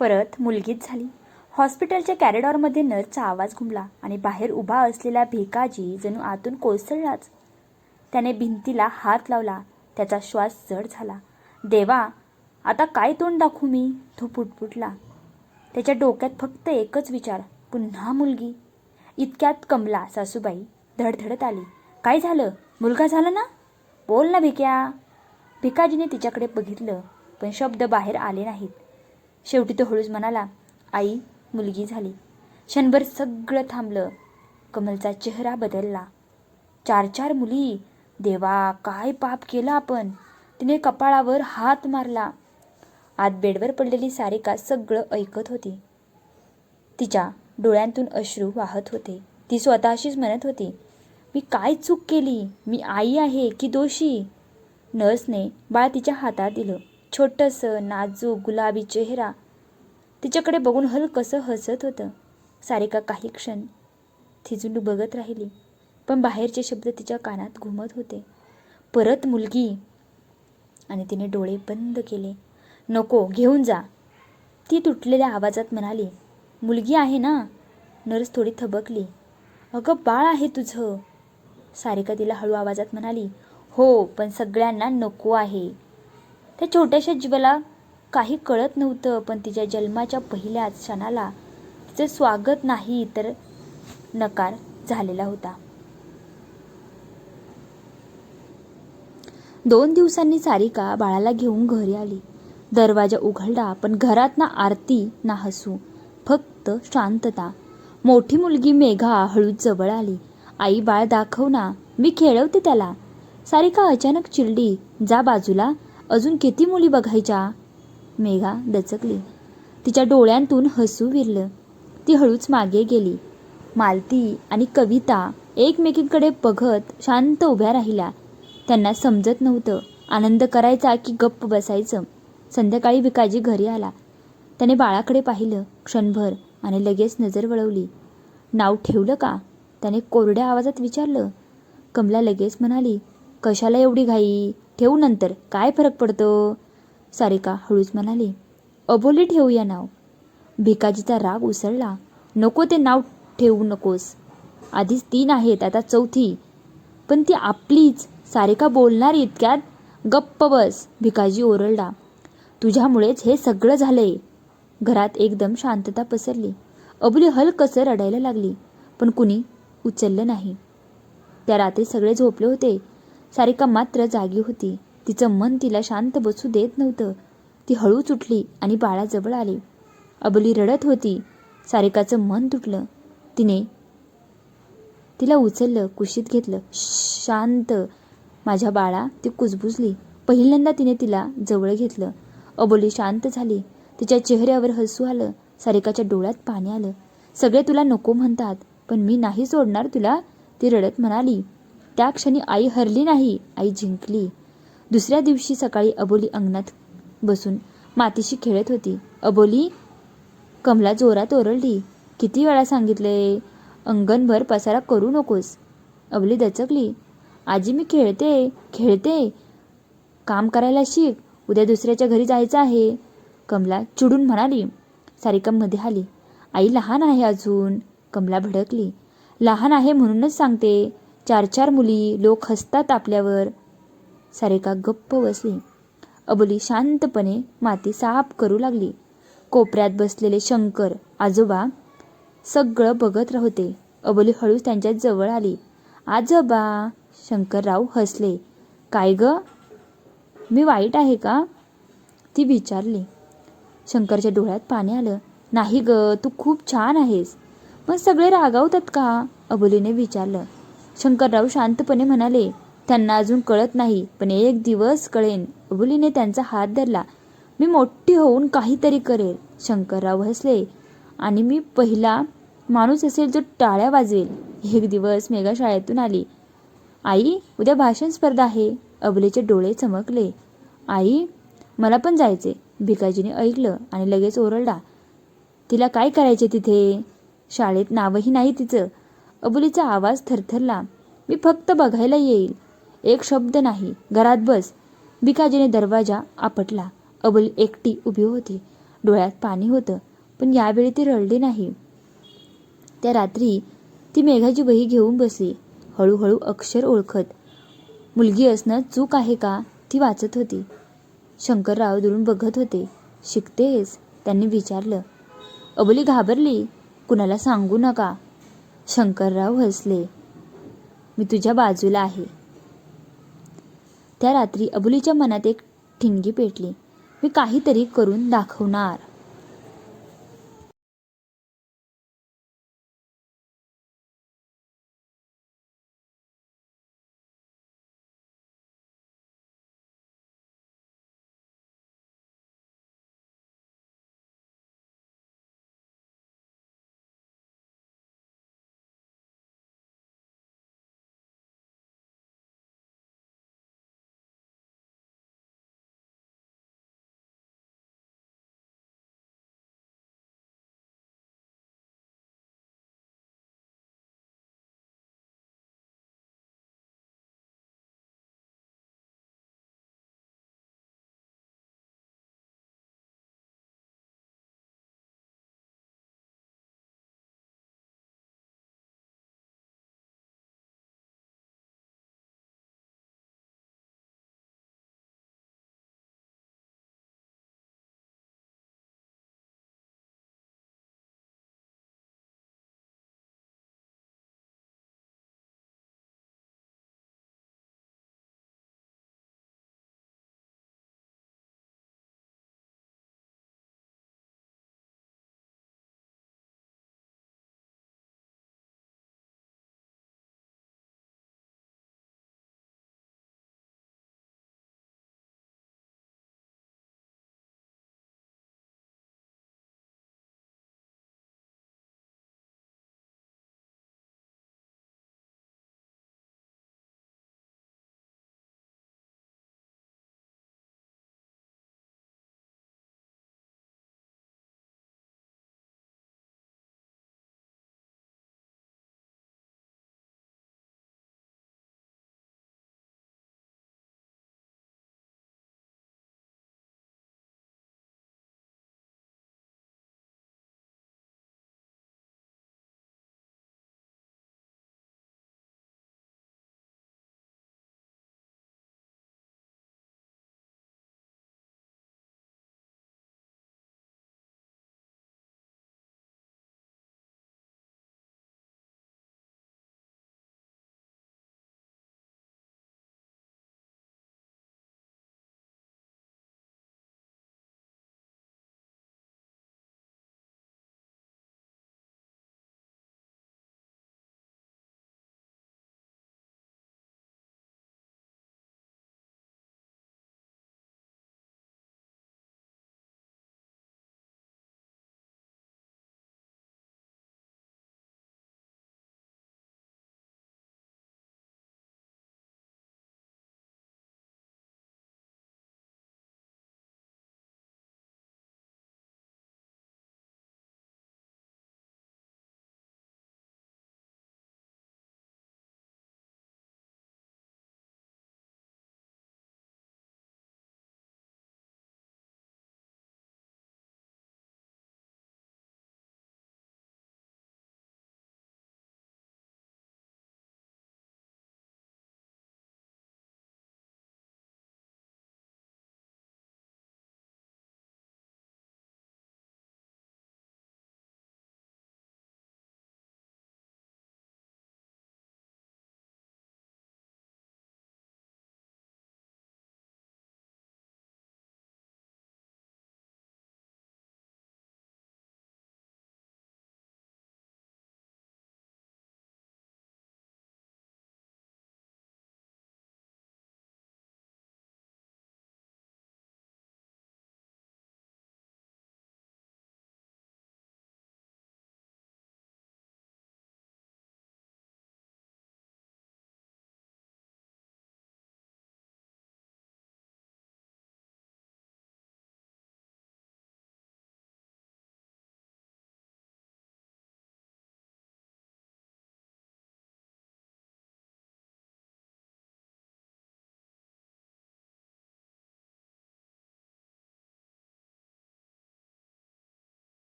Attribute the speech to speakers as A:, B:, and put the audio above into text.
A: परत मुलगीच झाली. हॉस्पिटलच्या कॅरिडॉरमध्ये नर्सचा आवाज घुमला आणि बाहेर उभा असलेला भिकाजी जणू आतून कोसळलाच. त्याने भिंतीला हात लावला. त्याचा श्वास जड झाला. देवा, आता काय तोंड दाखवू मी, तो पुटपुटला. त्याच्या डोक्यात फक्त एकच विचार, पुन्हा मुलगी. इतक्यात कमला सासूबाई धडधडत आली. काय झालं? मुलगा झाला ना? बोल ना भिक्या. भिकाजीने तिच्याकडे बघितलं, पण शब्द बाहेर आले नाहीत. शेवटी तो हळूच म्हणाला, आई, मुलगी झाली. क्षणभर सगळं थांबलं. कमलचा चेहरा बदलला. 4 मुली. देवा, काय पाप केलं आपण. तिने कपाळावर हात मारला. आत बेडवर पडलेली सारिका सगळं ऐकत होती. तिच्या डोळ्यांतून अश्रू वाहत होते. ती स्वतःशीच म्हणत होती, मी काय चूक केली? मी आई आहे की दोषी? नर्सने बाळ तिच्या हातात दिलं. छोटंसं नाजूक गुलाबी चेहरा. तिच्याकडे बघून हलकसं हसत होतं. सारिका काही क्षण थिजून बघत राहिली, पण बाहेरचे शब्द तिच्या कानात घुमत होते. परत मुलगी. आणि तिने डोळे बंद केले. नको, घेऊन जा, ती तुटलेल्या आवाजात म्हणाली. मुलगी आहे ना? नर्स थोडी थबकली. अगं, बाळ आहे तुझं. सारिका तिला हळू आवाजात म्हणाली. हो, पण सगळ्यांना नको आहे. त्या छोट्याशा जीवाला काही कळत नव्हतं, पण तिच्या जन्माच्या पहिल्याच क्षणाला तिचं स्वागत नाही तर नकार झालेला होता. 2 दिवसांनी सारिका बाळाला घेऊन घरी आली. दरवाजा उघडला, पण घरात ना आरती ना हसू, फक्त शांतता. मोठी मुलगी मेघा हळूच जवळ आली. आई, बाळ दाखव ना, मी खेळवते त्याला. सारिका अचानक चिडली. जा बाजूला, अजून किती मुली बघायच्या? मेघा दचकली. तिच्या डोळ्यांतून हसू विरलं. ती हळूच मागे गेली. मालती आणि कविता एकमेकींकडे बघत शांत उभ्या राहिल्या. त्यांना समजत नव्हतं, आनंद करायचा की गप्प बसायचं. संध्याकाळी भिकाजी घरी आला. त्याने बाळाकडे पाहिलं क्षणभर आणि लगेच नजर वळवली. नाव ठेवलं का? त्याने कोरड्या आवाजात विचारलं. कमला लगेच म्हणाली, कशाला एवढी घाई? ठेवू नंतर, काय फरक पडतो? सारिका हळूच म्हणाली, अबोली ठेवूया नाव. भिकाजीचा राग उसळला. नको, ते नाव ठेवू नकोस. आधीच 3 आहेत, आता 4थी. पण ती आपलीच. सारिका बोलणार इतक्यात? गप्प बस, भिकाजी ओरडला. तुझ्यामुळेच हे सगळं झालंय. घरात एकदम शांतता पसरली. अबोली हलकसं रडायला लागली, पण कुणी उचललं नाही. त्या रात्री सगळे झोपले होते. सारिका मात्र जागी होती. तिचं मन तिला शांत बसू देत नव्हतं. ती हळूच उठली आणि बाळाजवळ आली. अबोली रडत होती. सारिकाचं मन तुटलं. तिने तिला उचललं, कुशीत घेतलं. शांत माझ्या बाळा, ती कुजबुजली. पहिल्यांदा तिने तिला जवळ घेतलं. अबोली शांत झाली. तिच्या चेहऱ्यावर हसू आलं. सारिकाच्या डोळ्यात पाणी आलं. सगळे तुला नको म्हणतात, पण मी नाही सोडणार तुला, ती रडत म्हणाली. त्या क्षणी आई हरली नाही, आई जिंकली. दुसऱ्या दिवशी सकाळी अबोली अंगणात बसून मातीशी खेळत होती. अबोली, कमला जोरात ओरडली. किती वेळा सांगितले, अंगणभर पसारा करू नकोस. अबोली दचकली. आजी, मी खेळते, काम करायला शिक, उद्या दुसऱ्याच्या घरी जायचं आहे, कमला चिडून म्हणाली. सारिका मध्ये आली. आई लहान आहे अजून. कमला भडकली. लहान आहे म्हणूनच सांगते. 4 मुली, लोक हसतात आपल्यावर. सारिका गप्प बसली. अबोली शांतपणे माती साफ करू लागली. कोपऱ्यात बसलेले शंकर आजोबा सगळं बघत होते. अबोली हळूच त्यांच्या जवळ आली. आजोबा. शंकरराव हसले. काय ग, मी वाईट आहे का? ती विचारली. शंकरच्या डोळ्यात पाणी आलं. नाही ग, तू खूप छान आहेस. पण सगळे रागावतात का? अबोलीने विचारलं. शंकरराव शांतपणे म्हणाले, त्यांना अजून कळत नाही, पण एक दिवस कळेन. अबोलीने त्यांचा हात धरला. मी मोठी होऊन काहीतरी करेल. शंकरराव हसले. आणि मी पहिला माणूस असेल जो टाळ्या वाजवेल. एक दिवस मेघा शाळेतून आली. आई, उद्या भाषण स्पर्धा आहे. अबोलीचे डोळे चमकले. आई, मला पण जायचे. भिकाजीने ऐकलं आणि लगेच ओरडला. तिला काय करायचे तिथे? शाळेत नावही नाही तिचं. अबोलीचा आवाज थरथरला. मी फक्त बघायला येईल. एक शब्द नाही. घरात बस. भिकाजीने दरवाजा आपटला. अबोली एकटी उभी होती. डोळ्यात पाणी होतं, पण यावेळी ती रडली नाही. त्या रात्री ती मेघाची वही घेऊन बसली. हळूहळू अक्षर ओळखत. मुलगी असणं चूक आहे का, ती वाचत होती. शंकरराव दुरून बघत होते. शिकतेस? त्यांनी विचारलं. अबोली घाबरली. कुणाला सांगू नका. शंकरराव हसले. मी तुझ्या बाजूला आहे. त्या रात्री अबोलीच्या मनात एक ठिणगी पेटली. मी काहीतरी करून दाखवणार.